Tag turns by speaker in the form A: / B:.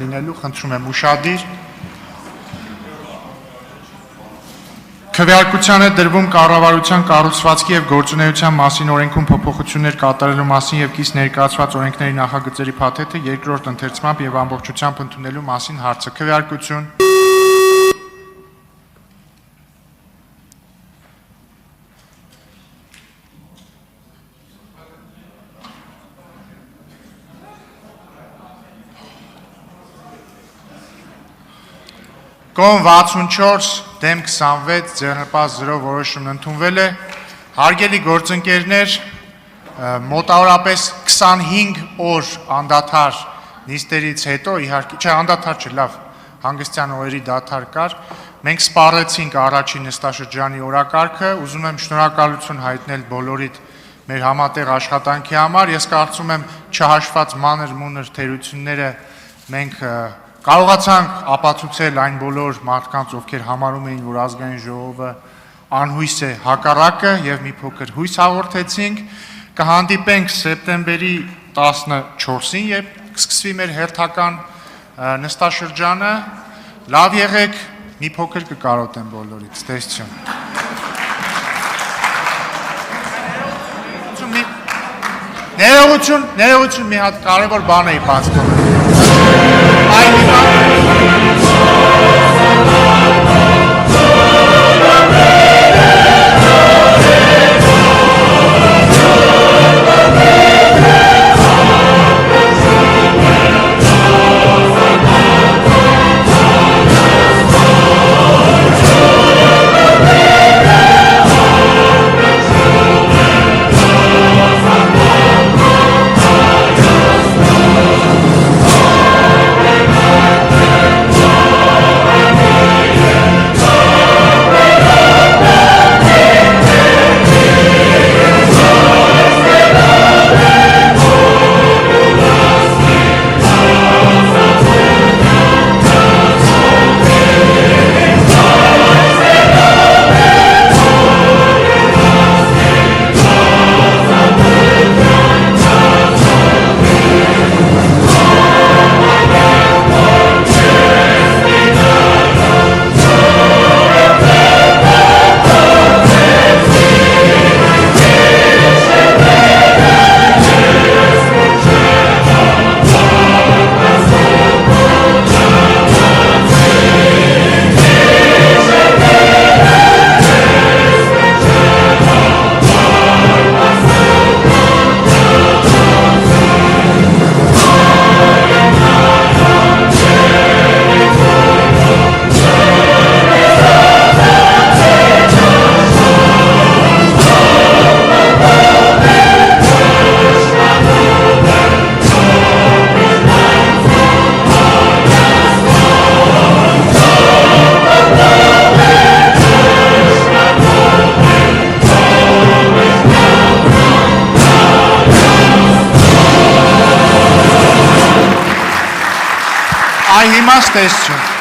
A: Լինելու խնդրում եմ ուշադիր քվեարկության է դրվում կառավարության կառուցվածքի եւ գործունեության մասին օրենքում փոփոխություններ կատարելու մասին եւ կից ներկայացված օրենքների նախագծերի փաթեթը երկրորդ ընթերցմամբ եւ ամբողջությամբ ընդունելու մասին հարցը քվեարկություն Կողմ 64 դեմ 26 ձեռնպահ 0 որոշումն ընդունվել է հարգելի գործընկերներ մոտավորապես 25 օր անդադար նիստերից հետո իհարկե չէ անդադար չէ լավ հանգստյան օրերի դադար կար մենք սպառեցինք առաջին նստաշրջանի օրակարգը ուզում եմ շնորհակալություն հայտնել բոլորիդ մեր համատեղ աշխատանքի համար ես կարծում եմ չհաշված մանր մունր թերությունները մենք Կարողացանք ապացուցել այն բոլոր մարդկանց, ովքեր համարում էին, որ ազգային ժողովը անհույս է հակառակը եւ մի փոքր հույս հաղորդեցինք, կհանդիպենք սեպտեմբերի 14-ին, երբ կսկսվի մեր հերթական նստաշրջանը, լավ եղեք, մի փոքր կկարոտեմ բոլորից, տեսություն։ Ներողություն մի հատ կարևոր բան էի բաց թողել։ Այ հիմա ստեսություն